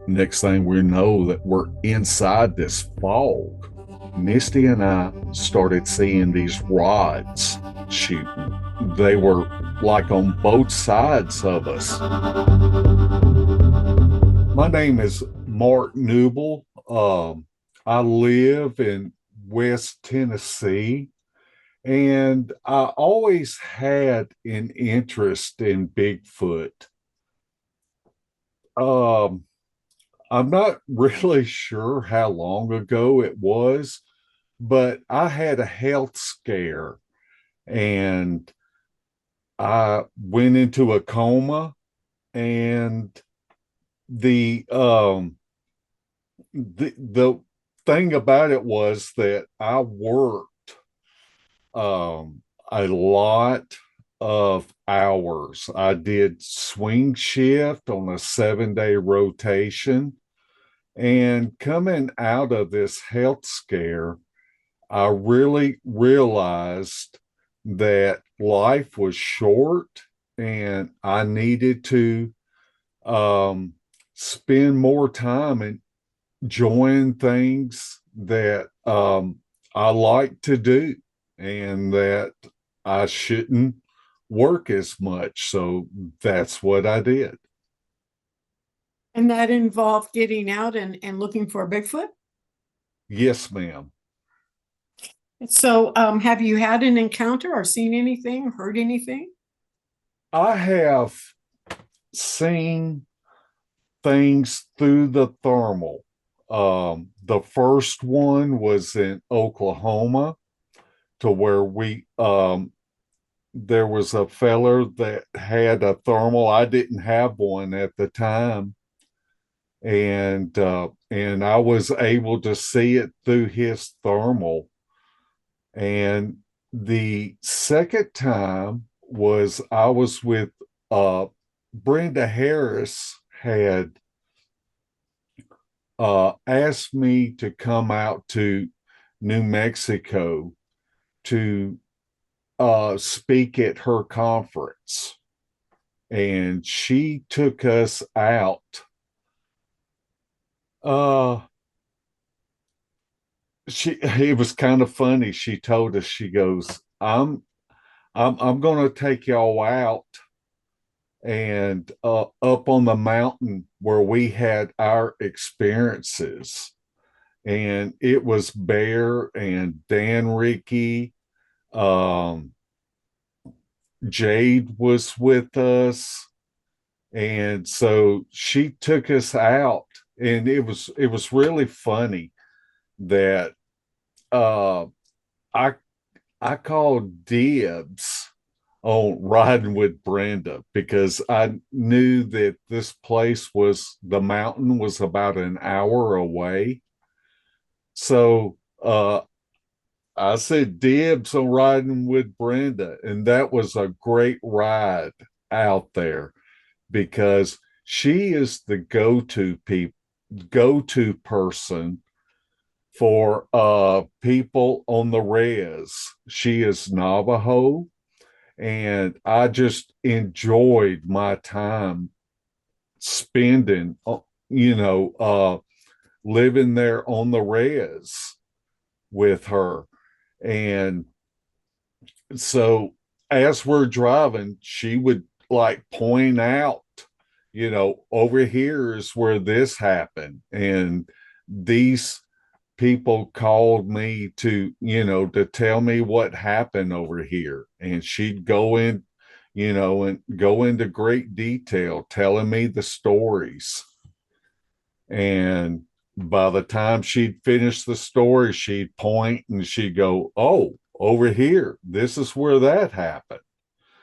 Next thing we know, that we're inside this fog. Misty and I started seeing these rods shooting. They were like on both sides of us. My name is Mark Newble. I live in West Tennessee, and I always had an interest in Bigfoot. Um, I'm not really sure how long ago it was, but I had a health scare and I went into a coma. And the the thing about it was that I worked a lot of hours. I did swing shift on a 7 day rotation. And coming out of this health scare, I really realized that life was short and I needed to spend more time enjoying things that I like to do and that I shouldn't work as much. So that's what I did. And that involved getting out and looking for a Bigfoot? Yes, ma'am. So, have you had an encounter or seen anything, heard anything? I have seen things through the thermal. The first one was in Oklahoma, to where we there was a feller that had a thermal. I didn't have one at the time, and I was able to see it through his thermal. And the second time was I was with Brenda Harris had asked me to come out to New Mexico to speak at her conference. And she took us out. Uh, it was kind of funny. She told us, she goes, I'm going to take y'all out and up on the mountain where we had our experiences. And it was Bear and Dan Ricky. Um, Jade was with us. And so she took us out. And it was really funny that uh, I I called dibs on riding with Brenda because I knew that this place was the mountain was about an hour away. So I said dibs on riding with Brenda, and that was a great ride out there because she is the go-to person for people on the res. She is Navajo, and I just enjoyed my time spending, living there on the res with her. And so as we're driving, she would like point out, over here is where this happened. And these people called me to tell me what happened over here. And she'd go in, and go into great detail telling me the stories. And by the time she'd finish the story, she'd point and she'd go, "Oh, over here, this is where that happened."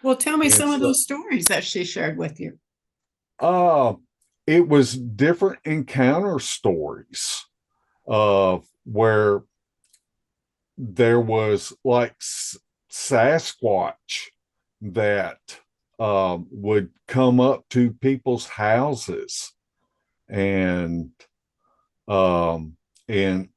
Well, tell me And some of so those stories that she shared with you. uh it was different encounter stories of where there was like Sasquatch that would come up to people's houses and um, and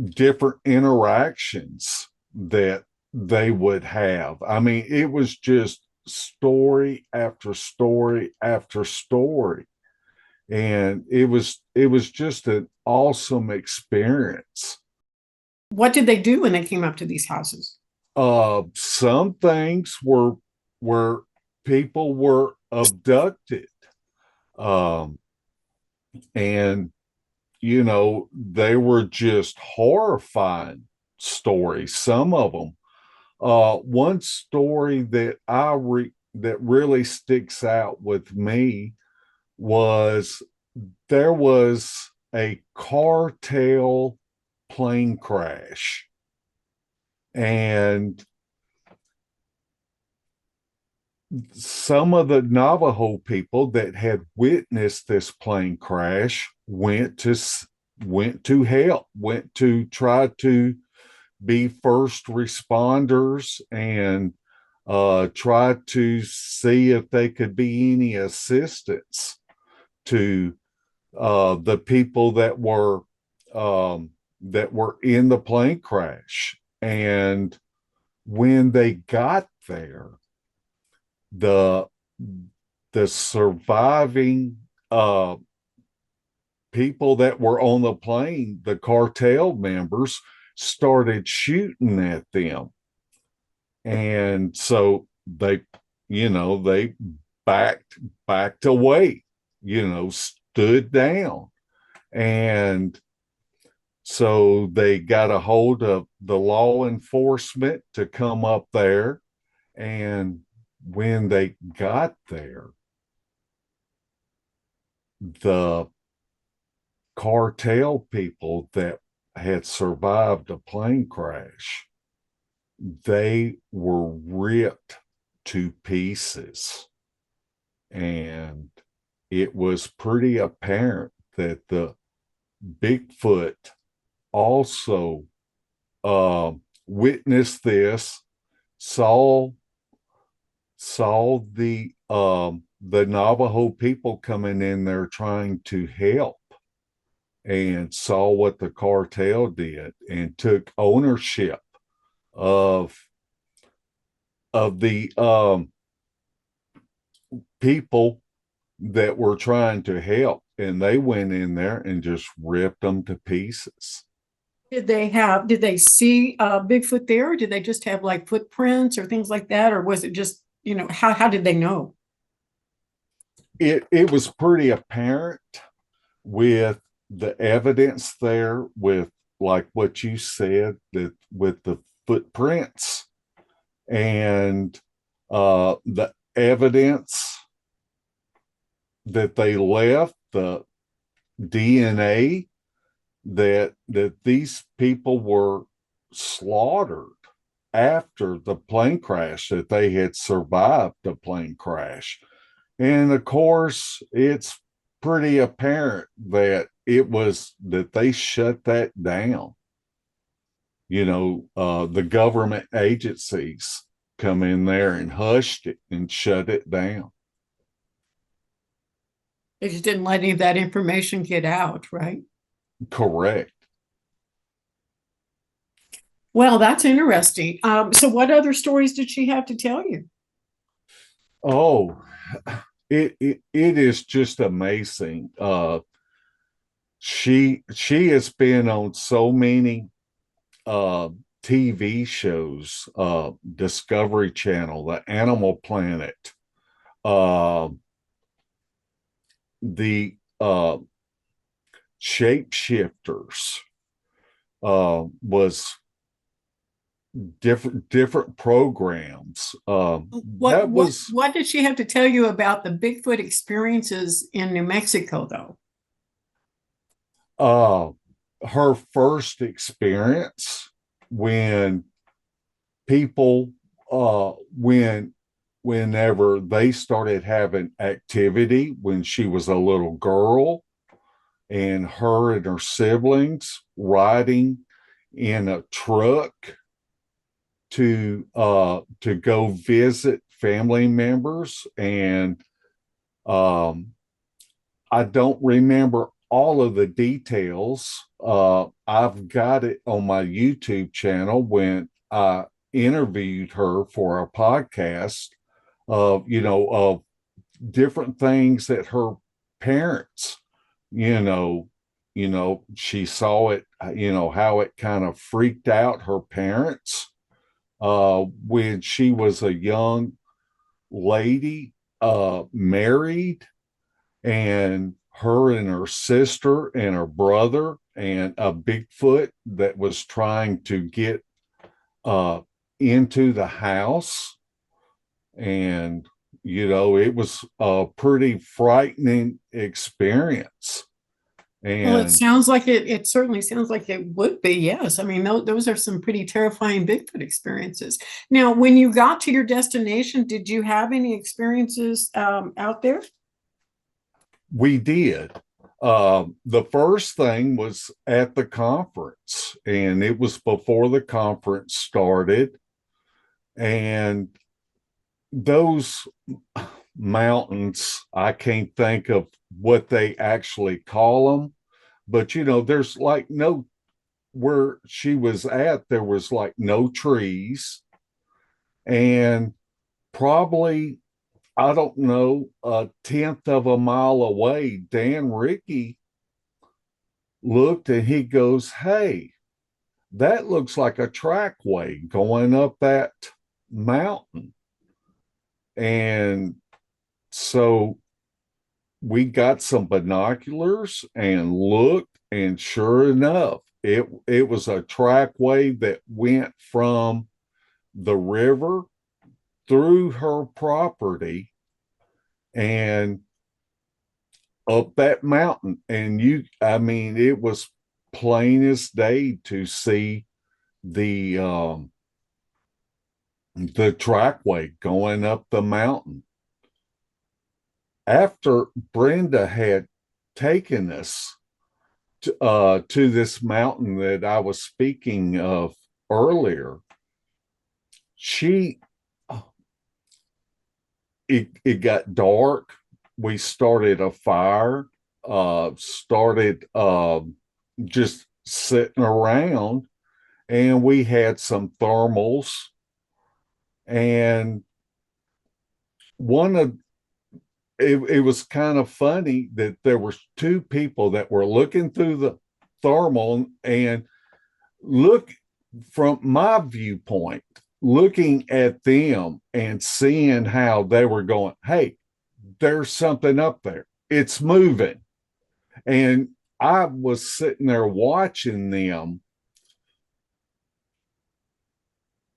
different interactions that they would have. I mean, it was just story after story after story. And it was just an awesome experience. What did they do when they came up to these houses? Some things were where people were abducted. Um, and they were just horrifying stories, some of them. One story that really sticks out with me was there was a cartel plane crash, and some of the Navajo people that had witnessed this plane crash went to help, went to try to be first responders and try to see if they could be any assistance to the people that were in the plane crash. And when they got there, the the surviving people that were on the plane, the cartel members, started shooting at them. And so they backed backed away, stood down. And so they got a hold of the law enforcement to come up there. And when they got there, the cartel people that had survived a plane crash, they were ripped to pieces. And it was pretty apparent that the Bigfoot also witnessed this, saw the Navajo people coming in there trying to help, and saw what the cartel did and took ownership of the people that were trying to help, and they went in there and just ripped them to pieces. Did they see Bigfoot there? Or did they just have like footprints or things like that? Or was it just, how did they know? It was pretty apparent with the evidence there, with like what you said, that with the footprints and the evidence that they left, the DNA, that these people were slaughtered after the plane crash, that they had survived the plane crash. And of course, it's pretty apparent that it was that they shut that down. The government agencies come in there and hushed it and shut it down. They just didn't let any of that information get out, right? Correct. Well, that's interesting. So what other stories did she have to tell you? Oh, it is just amazing. She has been on so many uh TV shows, Discovery Channel, the Animal Planet, uh the Shapeshifters, was different programs. What That what was what did she have to tell you about the Bigfoot experiences in New Mexico, though? uh her first experience when people whenever they started having activity when she was a little girl, and her and her siblings riding in a truck to go visit family members. And um I don't remember all of the details. I've got it on my YouTube channel when I interviewed her for a podcast. you know, of different things that her parents, you know, she saw it, how it kind of freaked out her parents when she was a young lady, married, and her and her sister and her brother and a Bigfoot that was trying to get uh, into the house. And, it was a pretty frightening experience. Well, it And sounds like it certainly sounds like it would be, yes. I mean, those are some pretty terrifying Bigfoot experiences. Now, when you got to your destination, did you have any experiences out there? we did. The first thing was at the conference, and it was before the conference started. And those mountains, I can't think of what they actually call them, but there's like no, where she was at, there was like no trees. And probably, I don't know, a tenth of a mile away, Dan Ricky looked and he goes, "Hey, that looks like a trackway going up that mountain." And so we got some binoculars and looked, and sure enough, it was a trackway that went from the river through her property and up that mountain. And I mean, it was plain as day to see the the trackway going up the mountain. After Brenda had taken us to this mountain that I was speaking of earlier, she it got dark. We started a fire, started just sitting around, and we had some thermals. And one of it was kind of funny that there were two people that were looking through the thermal, and look, from my viewpoint, looking at them and seeing how they were going, "Hey, there's something up there, it's moving." And I was sitting there watching them,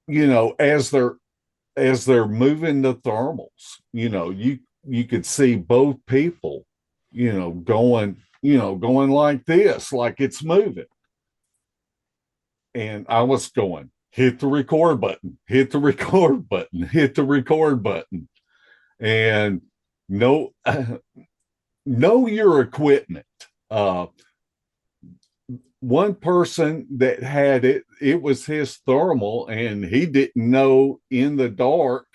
as they're moving the thermals. You could see both people, going like this, like it's moving. And I was going, "Hit the record button, hit the record button, hit the record button." And know know your equipment. Uh, One person that had it was his thermal, and he didn't know in the dark,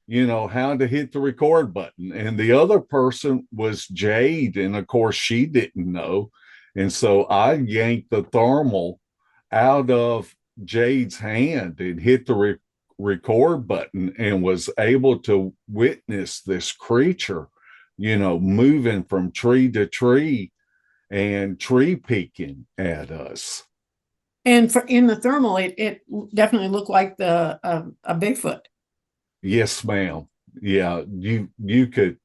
how to hit the record button. And the other person was Jade, and of course she didn't know. And so I yanked the thermal out of Jade's hand and hit the record button, and was able to witness this creature, moving from tree to tree and tree peeking at us. And for in the thermal, it definitely looked like a Bigfoot. Yes, ma'am. Yeah, you could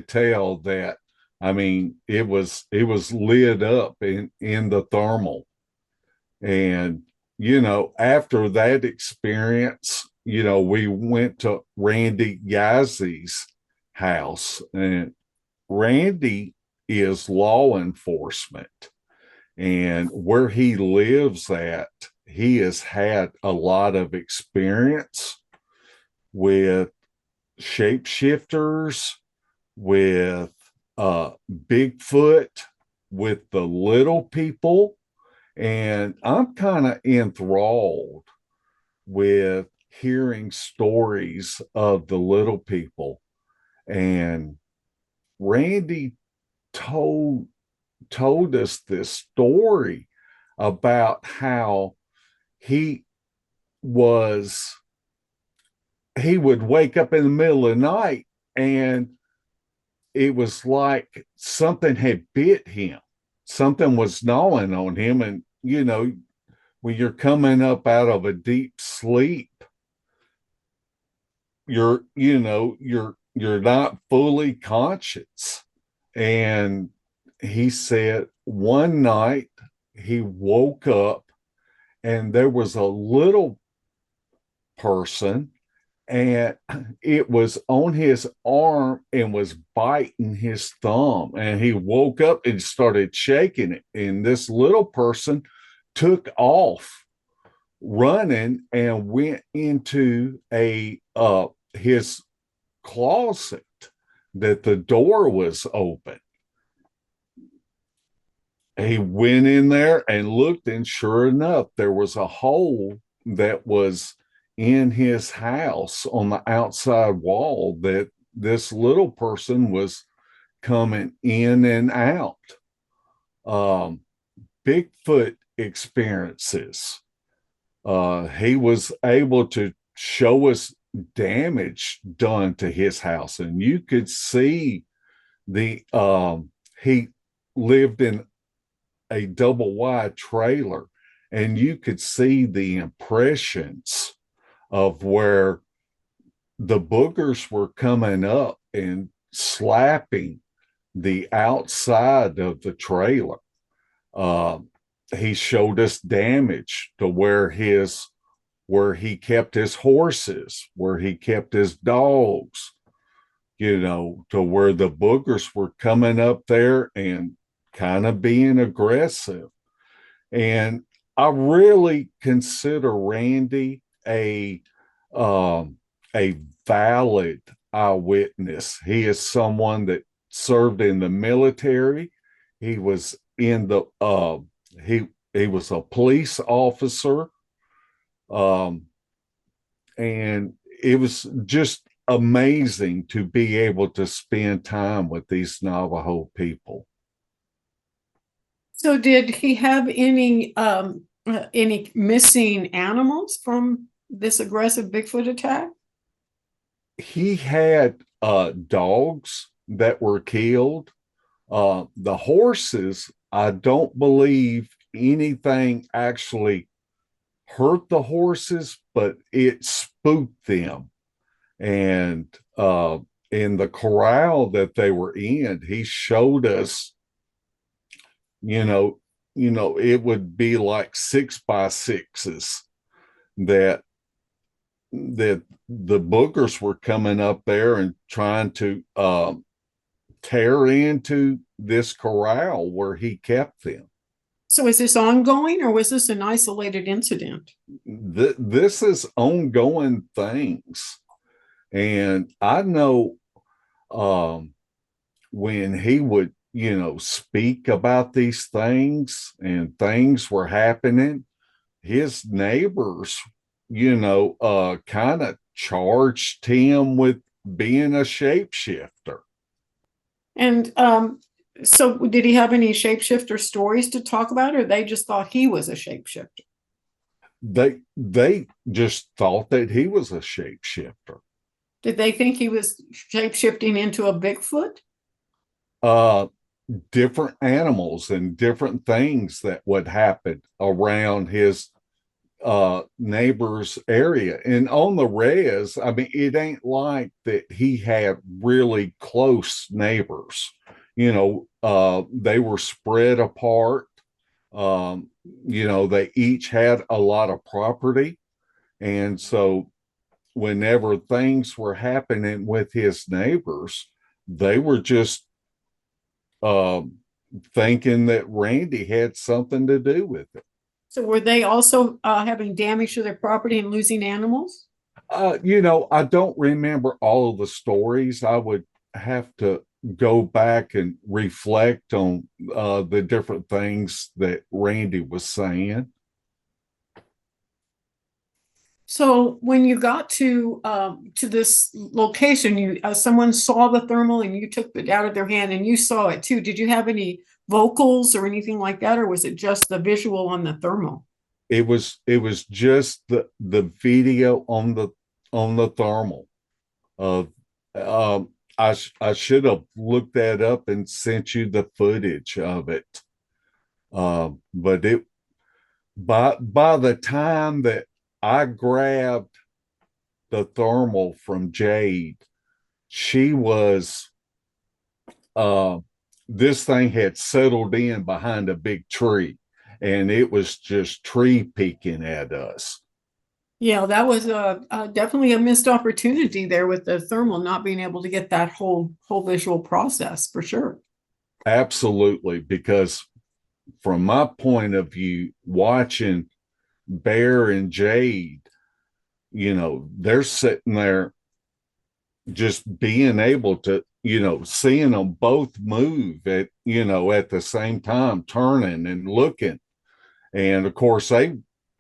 tell that. I mean, it was lit up in the thermal. And after that experience, we went to Randy Yai's house. And Randy is law enforcement. And where he lives at, he has had a lot of experience with shapeshifters, with Bigfoot, with the little people. And I'm kind of enthralled with hearing stories of the little people. And Randy told told us this story about how he was he would wake up in the middle of the night and it was like something had bit him. Something was gnawing on him. And, when you're coming up out of a deep sleep, you're not fully conscious. And he said one night he woke up and there was a little person and it was on his arm and was biting his thumb. And he woke up and started shaking it. And this little person took off running and went into a his closet that the door was open. He went in there and looked, and sure enough, there was a hole that was in his house on the outside wall that this little person was coming in and out. Um, Bigfoot experiences. He was able to show us damage done to his house, and you could see he lived in a double wide trailer, and you could see the impressions of where the boogers were coming up and slapping the outside of the trailer. Uh, he showed us damage to where he kept his horses, where he kept his dogs, to where the boogers were coming up there and kind of being aggressive. And I really consider Randy a valid eyewitness. He is someone that served in the military. He was in the he was a police officer, um, and it was just amazing to be able to spend time with these Navajo people. So did he have any missing animals from this aggressive Bigfoot attack? He had dogs that were killed. The horses, I don't believe anything actually hurt the horses, but it spooked them. And in the corral that they were in, he showed us, you know, it would be like 6x6s that the boogers were coming up there and trying to tear into this corral where he kept them. So is this ongoing or was this an isolated incident? This is ongoing things. And I know when he would, speak about these things and things were happening, his neighbors, kind of charged him with being a shapeshifter. And so did he have any shapeshifter stories to talk about, or they just thought he was a shapeshifter? They just thought that he was a shapeshifter. Did they think he was shapeshifting into a Bigfoot? Different animals and different things that would happen around his neighbor's area. And on the res, I mean, it ain't like that he had really close neighbors. They were spread apart. They each had a lot of property. And so whenever things were happening with his neighbors, they were just thinking that Randy had something to do with it. So were they also having damage to their property and losing animals? I don't remember all of the stories. I would have to go back and reflect on the different things that Randy was saying. So when you got to this location, you someone saw the thermal and you took it out of their hand and you saw it too. Did you have any vocals or anything like that, or was it just the visual on the thermal? It was just the video on the on the thermal. Uh, I should have looked that up and sent you the footage of it. But it by the time that I grabbed the thermal from Jade, she was uh, this thing had settled in behind a big tree, and it was just tree peeking at us. Yeah, that was definitely a missed opportunity there with the thermal not being able to get that whole visual process for sure. Absolutely, because from my point of view, watching Bear and Jade, they're sitting there just being able to, seeing them both move at the same time, turning and looking. And of course,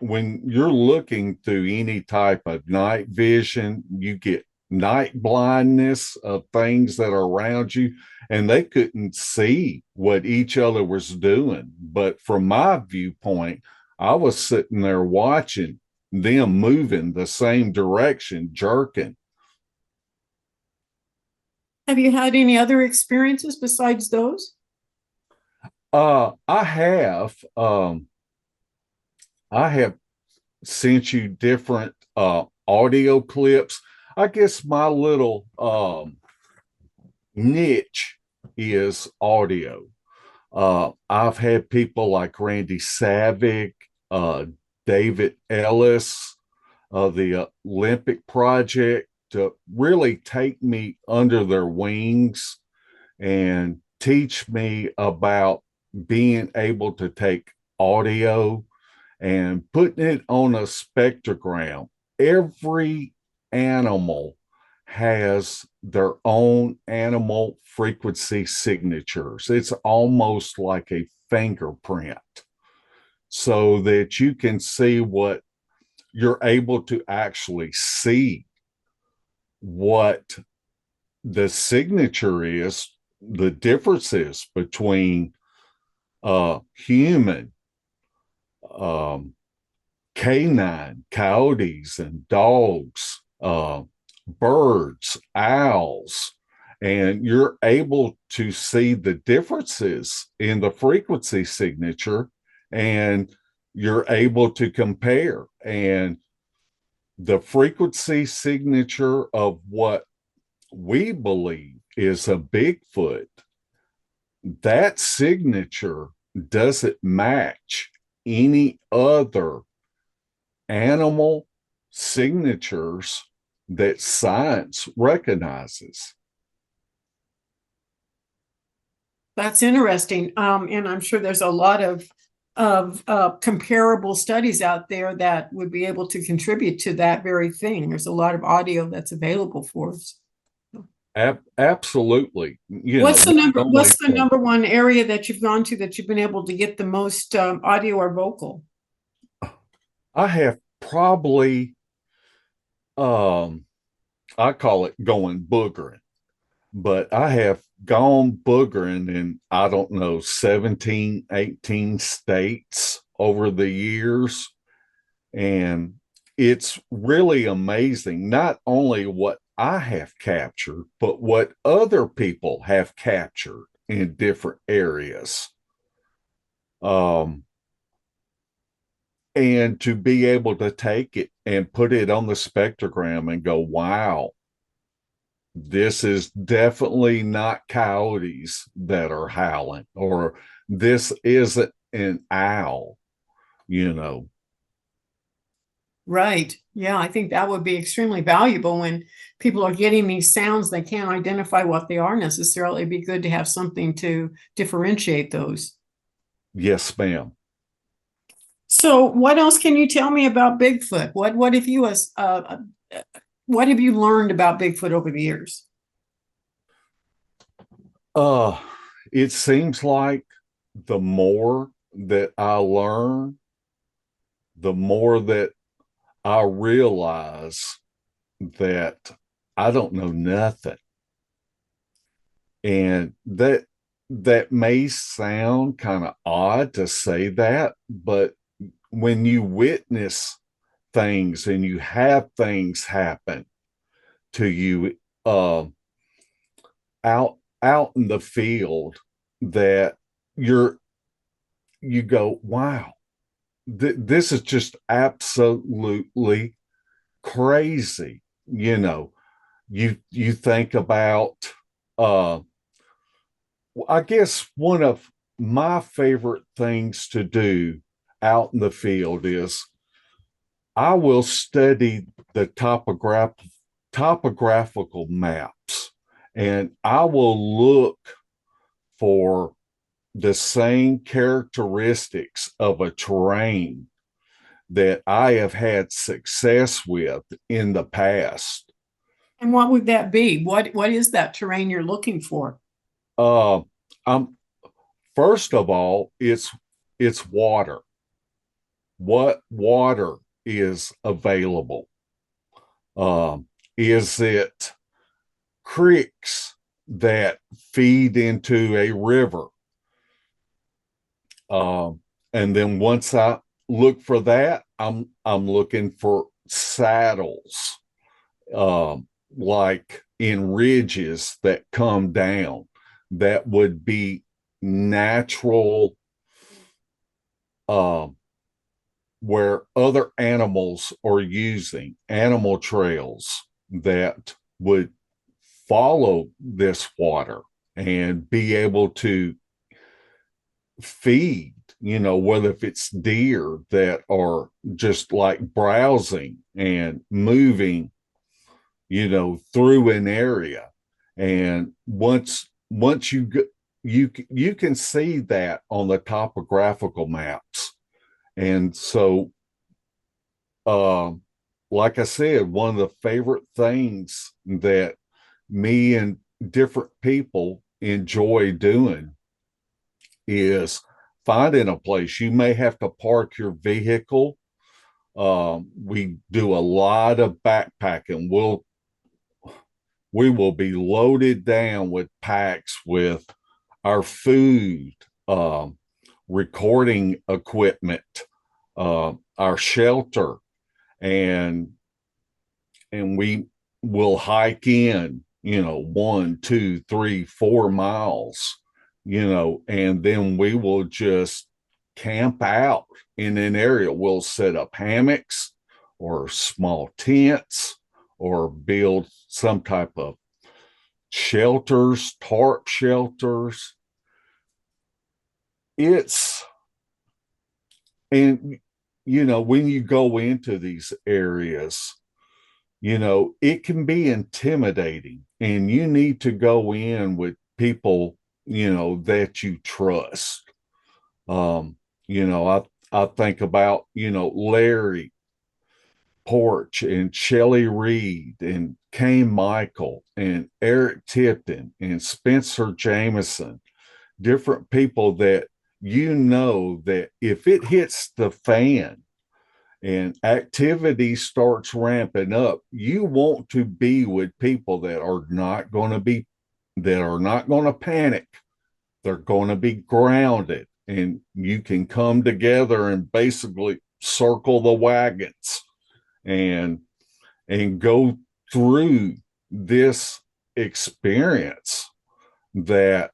when you're looking through any type of night vision, you get night blindness of things that are around you, and they couldn't see what each other was doing. But from my viewpoint, I was sitting there watching them moving the same direction, jerking. Have you had any other experiences besides those? I have sent you different audio clips. I guess my little niche is audio. I've had people like Randy Savick, uh, David Ellis of the Olympic Project to really take me under their wings and teach me about being able to take audio and putting it on a spectrogram. Every animal has their own animal frequency signatures. It's almost like a fingerprint so that you can see what you're able to actually see what the signature is, the differences between human, um, canine, coyotes, and dogs, birds, owls, and you're able to see the differences in the frequency signature, and you're able to compare. And the frequency signature of what we believe is a Bigfoot, that signature doesn't match any other animal signatures that science recognizes. That's interesting. And I'm sure there's a lot of comparable studies out there that would be able to contribute to that very thing. There's a lot of audio that's available for us. Absolutely. Not What's only the from, number one area that you've gone to that you've been able to get the most audio or vocal? I have probably, um, I call it going boogering, but I have gone boogering in, I don't know, 17, 18 states over the years. And it's really amazing, not only what I have captured, but what other people have captured in different areas. Um, and to be able to take it and put it on the spectrogram and go, wow, this is definitely not coyotes that are howling, or this isn't an owl, you know. Right. Yeah, I think that would be extremely valuable when people are getting these sounds they can't identify what they are necessarily. It'd be good to have something to differentiate those. Yes, ma'am. So, what else can you tell me about Bigfoot? What have you learned about Bigfoot over the years? Uh, it seems like the more that I learn, the more that I realize that I don't know nothing. And that may sound kind of odd to say that, but when you witness things and you have things happen to you uh, out in the field that you're you go, wow, this is just absolutely crazy. You think about uh I guess one of my favorite things to do out in the field is I will study the topographical maps, and I will look for the same characteristics of a terrain that I have had success with in the past. And what would that be? What is that terrain you're looking for? Uh, I'm First of all, it's water. What water is available? Is it creeks that feed into a river? And then once I look for that, I'm looking for saddles, like in ridges that come down, that would be natural, uh, where other animals are using animal trails that would follow this water and be able to feed, whether if it's deer that are just like browsing and moving, through an area. And once you can see that on the topographical maps. And so, uh, like I said, one of the favorite things that me and different people enjoy doing is finding a place. You may have to park your vehicle. We do a lot of backpacking. We will be loaded down with packs with our food, recording equipment, our shelter, and we will hike in, 1, 2, 3, 4 miles, and then we will just camp out in an area. We'll set up hammocks or small tents or build some type of shelters, tarp shelters. It's, and, when you go into these areas, it can be intimidating, and you need to go in with people, that you trust. Um, I think about, Larry Porch and Shelley Reed and Kane Michael and Eric Tipton and Spencer Jameson, different people that that if it hits the fan and activity starts ramping up, you want to be with people that are not going to panic. They're going to be grounded, and you can come together and basically circle the wagons and go through this experience that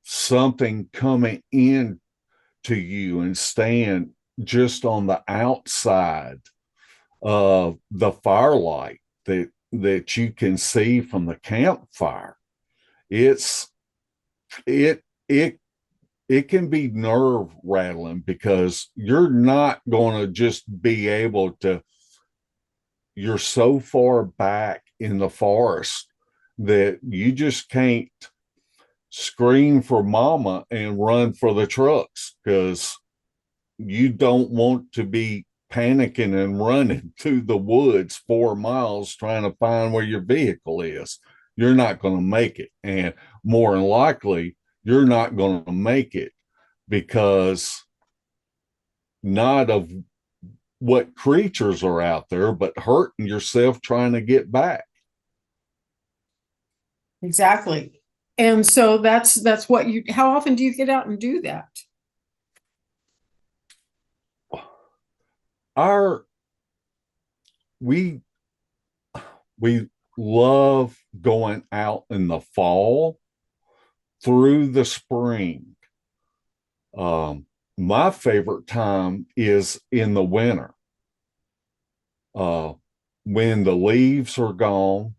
something coming in to you and staying just on the outside of the firelight that you can see from the campfire. It's it it it can be nerve rattling because you're not going to just be able to, you're so far back in the forest that you just can't scream for mama and run for the trucks, because you don't want to be panicking and running to the woods 4 miles trying to find where your vehicle is. You're not going to make it. And more than likely, you're not going to make it because not of what creatures are out there, but hurting yourself trying to get back. Exactly. And so that's what you, how often do you get out and do that? our we we love going out in the fall through the spring. Um, my favorite time is in the winter, uh, when the leaves are gone.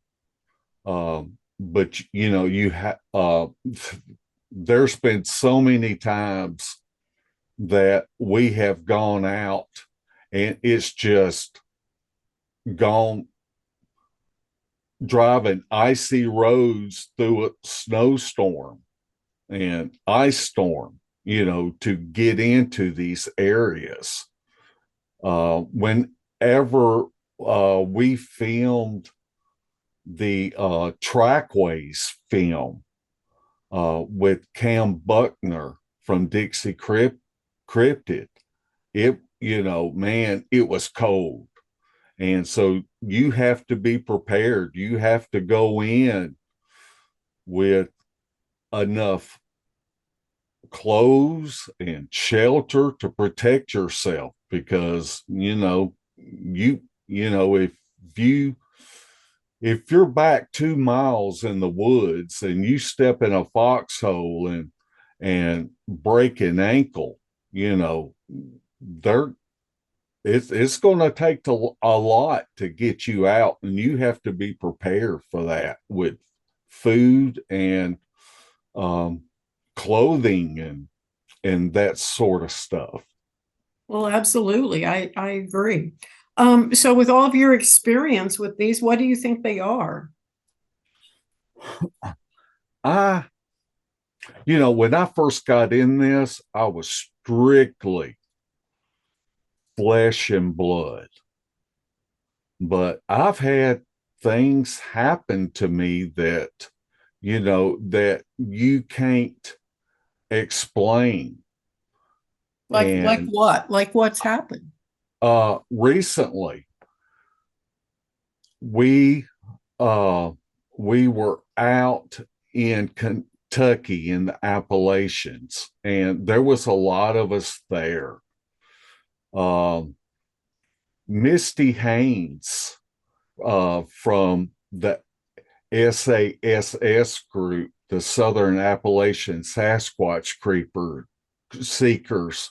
But you know, there's been so many times that we have gone out and it's just gone driving icy roads through a snowstorm and ice storm, you know, to get into these areas. Whenever we filmed the Trackways film with Cam Buckner from Cryptid, it, you know, man, it was cold. And so you have to be prepared. You have to go in with enough clothes and shelter to protect yourself because you know you if you're back 2 miles in the woods and you step in a foxhole and break an ankle, you know, there it's going to take a lot to get you out, and you have to be prepared for that with food and um, clothing and that sort of stuff. Well, absolutely. I agree. So with all of your experience with these, what do you think they are? I, you know, when I first got in this, I was strictly flesh and blood, but I've had things happen to me that, you know, that you can't explain. Like And what? Like what's happened? recently we uh we were out in Kentucky in the Appalachians, and there was a lot of us there. Um, Misty Haynes from the SASS group, the Southern Appalachian Sasquatch Creeper Seekers,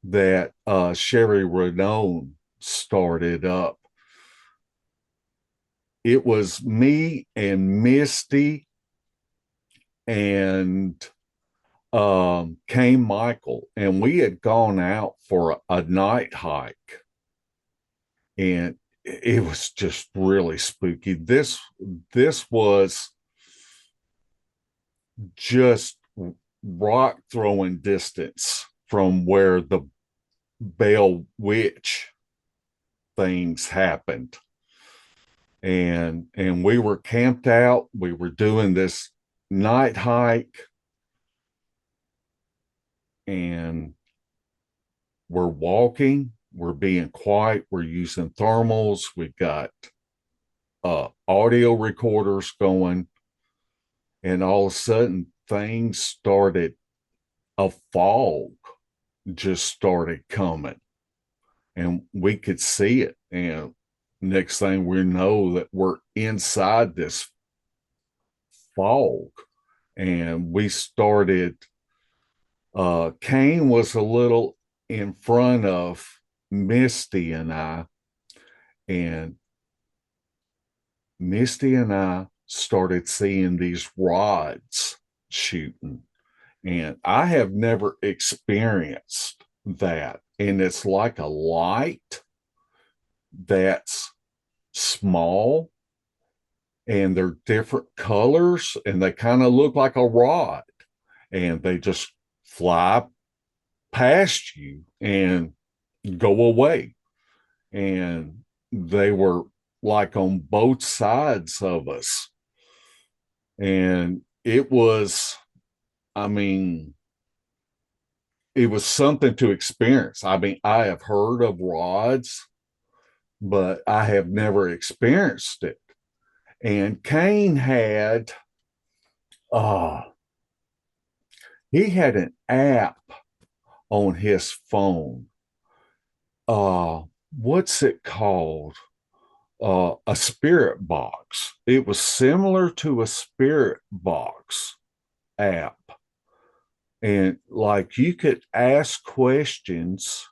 that Sherry Renone started up. It was me and Misty and Kane Michael, and we had gone out for a night hike, and it was just really spooky. This was just rock throwing distance from where the Bell Witch things happened. And we were camped out. We were doing this night hike, and we're walking, we're being quiet, we're using thermals, we've got audio recorders going, and all of a sudden things started, a fog just started coming, and we could see it. And next thing we know, that we're inside this fog, and we started. Kane was a little in front of Misty and I, and Misty and I started seeing these rods shooting. And I have never experienced that. And it's like a light that's small, and they're different colors, and they kind of look like a rod, and they just fly past you and go away. And they were like on both sides of us. And it was, I mean, it was something to experience. I mean, I have heard of rods, but I have never experienced it. And Kane had, uh, he had an app on his phone, uh, what's it called? A spirit box. It was similar to a spirit box app. And like you could ask questions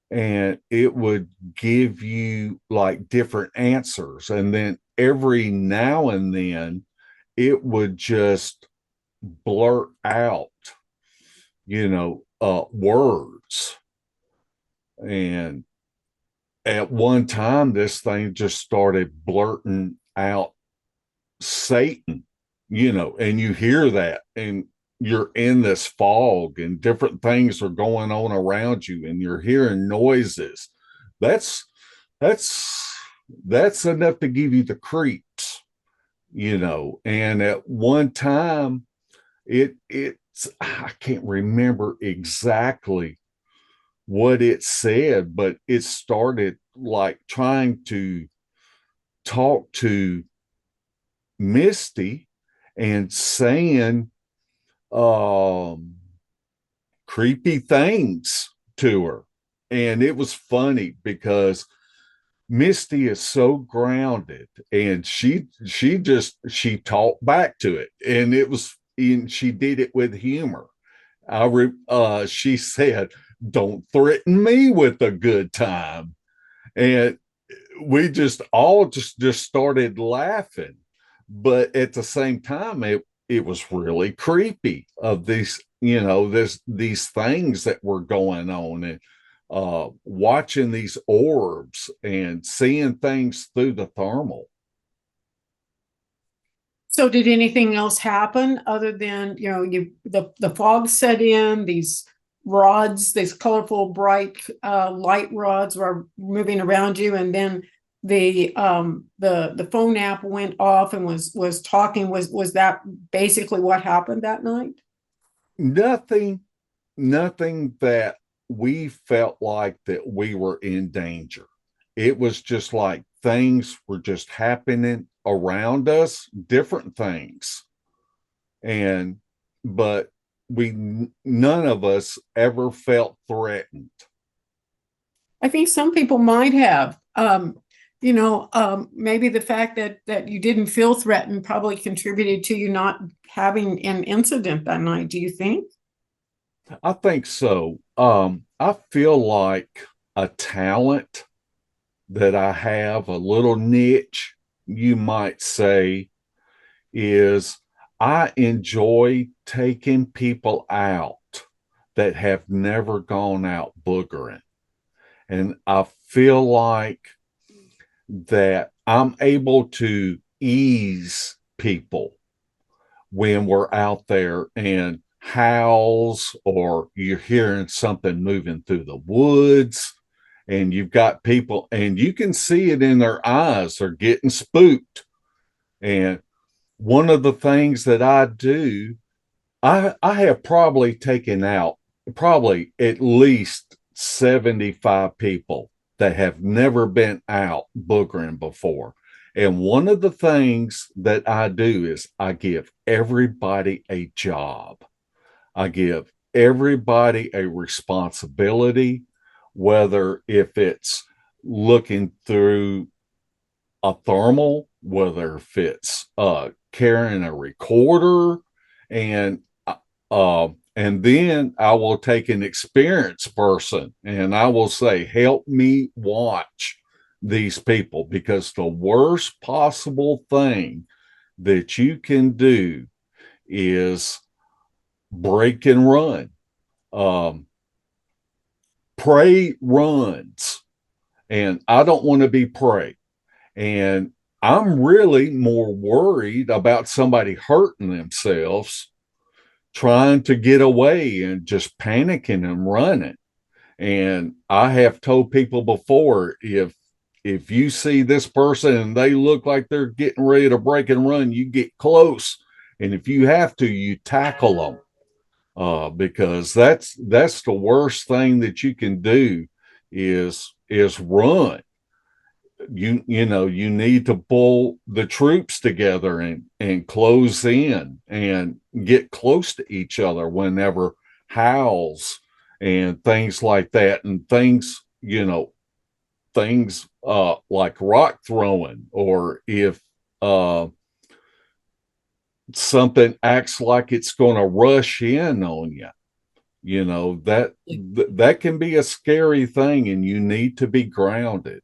and it would give you like different answers. And then every now and then it would just blurt out, words. And at one time, this thing just started blurting out Satan, and you hear that and you're in this fog and different things are going on around you and you're hearing noises. That's that's that's enough to give you the creeps, And at one time, it's I can't remember exactly what it said, but it started like trying to talk to Misty and saying um, creepy things to her. And it was funny because Misty is so grounded and she talked back to it. And she did it with humor. She said, "Don't threaten me with a good time." And we just all just started laughing, but at the same time it was really creepy of these things that were going on, and watching these orbs and seeing things through the thermal. So did anything else happen other than, the fog set in, these rods, these colorful, bright light rods were moving around you, and then the phone app went off and was talking. Was that basically what happened that night? Nothing that we felt like that we were in danger. It was just like things were just happening around us, different things. And but we none of us ever felt threatened. I think some people might have. Maybe the fact that you didn't feel threatened probably contributed to you not having an incident that night. Do you think? I think so. I feel like a talent that I have, a little niche, you might say, is I enjoy taking people out that have never gone out boogering. And I feel like that I'm able to ease people when we're out there and howls, or you're hearing something moving through the woods, and you've got people and you can see it in their eyes, they're getting spooked. And one of the things that I do, I have probably taken out probably at least 75 people that have never been out boogering before. And one of the things that I do is I give everybody a job. I give everybody a responsibility, whether if it's looking through a thermal, whether if it's carrying a recorder, and and then I will take an experienced person and I will say, help me watch these people, because the worst possible thing that you can do is break and run. Um, Prey runs, and I don't want to be prey. And I'm really more worried about somebody hurting themselves, trying to get away and just panicking and running. And I have told people before, if you see this person and they look like they're getting ready to break and run, you get close. And if you have to, you tackle them. Because that's the worst thing that you can do is run. You need to pull the troops together and close in and get close to each other whenever howls and things like that, and things, things like rock throwing, or if uh, something acts like it's going to rush in on you. You know, that can be a scary thing, and you need to be grounded.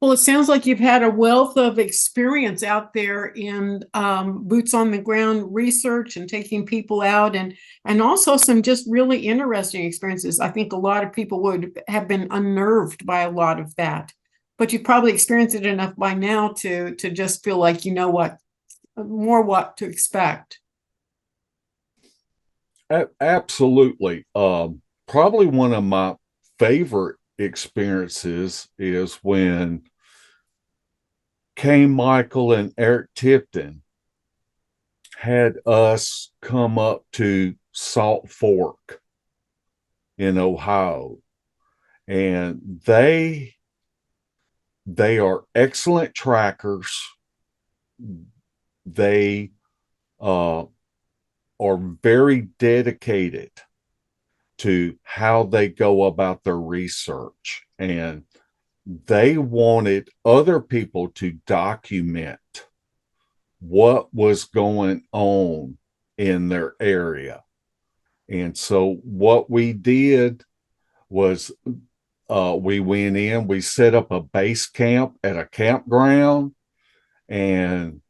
Well, it sounds like you've had a wealth of experience out there in boots on the ground research and taking people out, and also some just really interesting experiences. I think a lot of people would have been unnerved by a lot of that, but you've probably experienced it enough by now to just feel like you know what to expect. Absolutely. Probably one of my favorite experiences is when Kay Michael and Eric Tipton had us come up to Salt Fork in Ohio, and they are excellent trackers. They uh, are very dedicated to how they go about their research, and they wanted other people to document what was going on in their area. And so what we did was we went in, we set up a base camp at a campground, and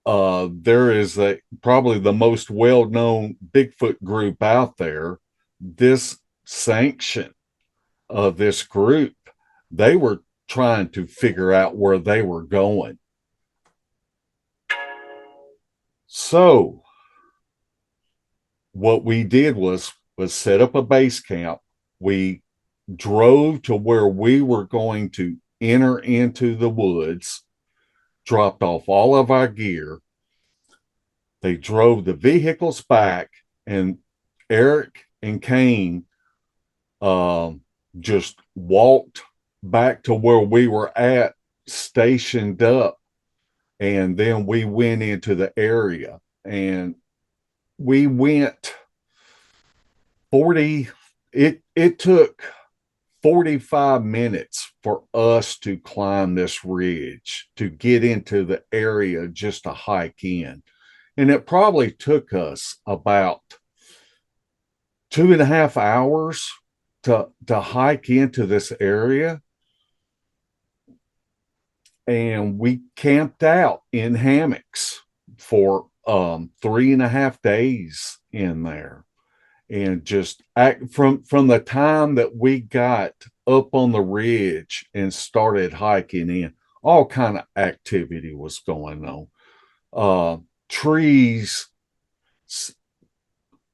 there is probably the most well-known Bigfoot group out there. This sanction of this group, they were trying to figure out where they were going. So what we did was set up a base camp. We drove to where we were going to enter into the woods, dropped off all of our gear. They drove the vehicles back, and Eric and Kane just walked back to where we were at, stationed up, and then we went into the area, and we went 40. It took 45 minutes for us to climb this ridge to get into the area just to hike in. And it probably took us about 2.5 hours to hike into this area. And we camped out in hammocks for 3.5 days in there. And just from the time that we got up on the ridge and started hiking in, all kind of activity was going on. Trees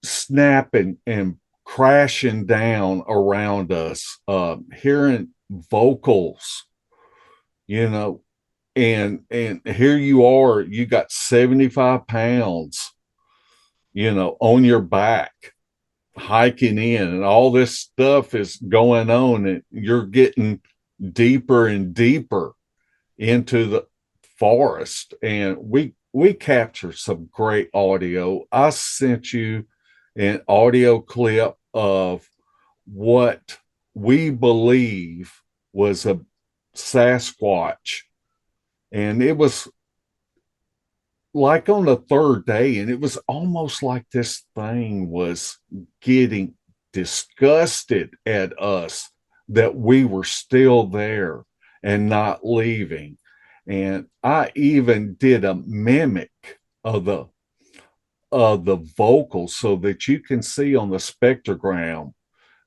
snapping and crashing down around us, hearing vocals, you know, and here you are, you got 75 pounds, on your back, hiking in, and all this stuff is going on, and you're getting deeper and deeper into the forest. And we captured some great audio. I sent you an audio clip of what we believe was a Sasquatch, and it was like on the third day, and it was almost like this thing was getting disgusted at us that we were still there and not leaving. And I even did a mimic of the vocals so that you can see on the spectrogram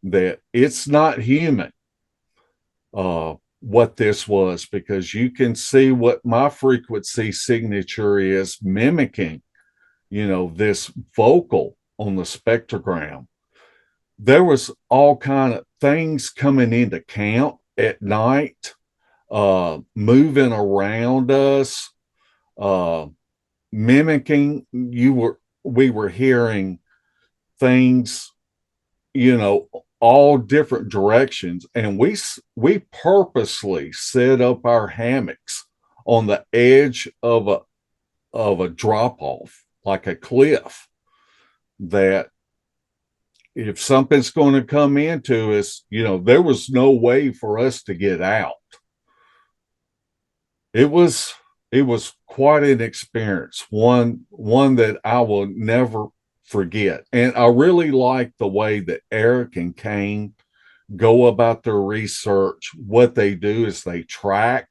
that it's not human, what this was, because you can see what my frequency signature is mimicking, this vocal on the spectrogram. There was all kind of things coming into camp at night, moving around us, uh, mimicking. We were hearing things, all different directions, and we purposely set up our hammocks on the edge of a drop off, like a cliff, that if something's going to come into us, there was no way for us to get out. It was quite an experience, one that I will never forget. And I really like the way that Eric and Kane go about their research. What they do is they track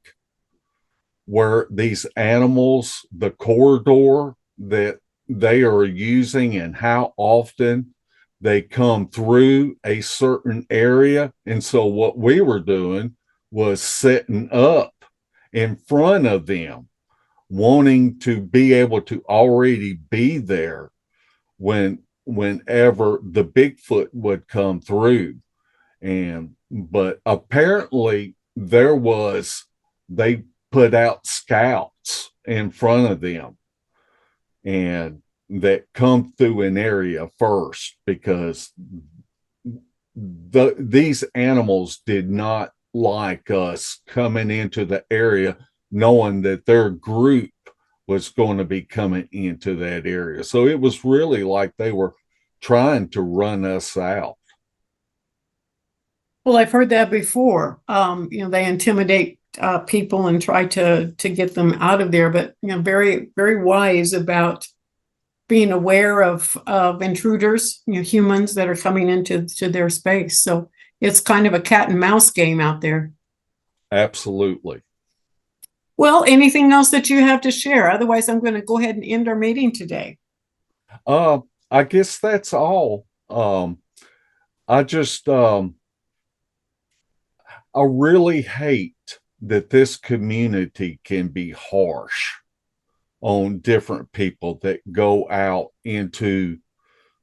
where these animals, the corridor that they are using, and how often they come through a certain area. And so what we were doing was setting up in front of them, wanting to be able to already be there whenever the Bigfoot would come through. And but apparently they put out scouts in front of them, and that come through an area first, because these animals did not like us coming into the area knowing that their group was going to be coming into that area. So it was really like they were trying to run us out. Well, I've heard that before. They intimidate people and try to get them out of there, but very very wise about being aware of intruders, humans that are coming into their space. So it's kind of a cat and mouse game out there. Absolutely. Well, anything else that you have to share? Otherwise, I'm going to go ahead and end our meeting today. Uh, I guess that's all. I just I really hate that this community can be harsh on different people that go out into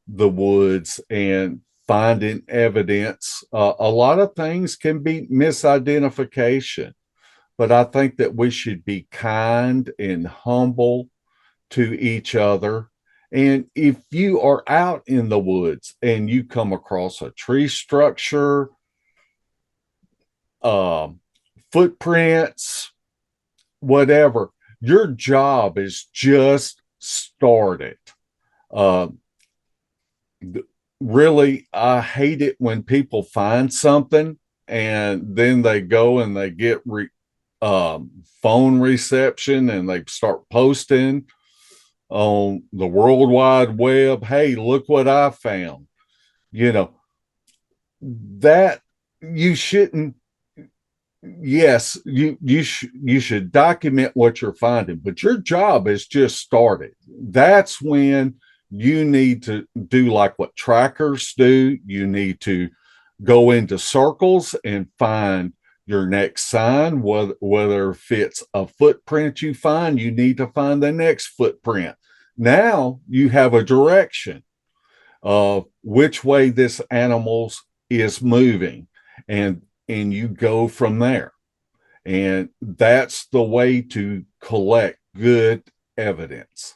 the woods and finding evidence. A lot of things can be misidentification, but I think that we should be kind and humble to each other. And if you are out in the woods and you come across a tree structure, um, footprints, whatever, your job is just started. Uh, Really, I hate it when people find something and then they go and they get phone reception and they start posting on the World Wide Web. Hey, look what I found. You know, that you shouldn't. Yes, you should document what you're finding, but your job is just started. That's when you need to do like what trackers do. You need to go into circles and find your next sign. Whether if it's a footprint you find, you need to find the next footprint. Now you have a direction of which way this animal is moving, and you go from there. And that's the way to collect good evidence.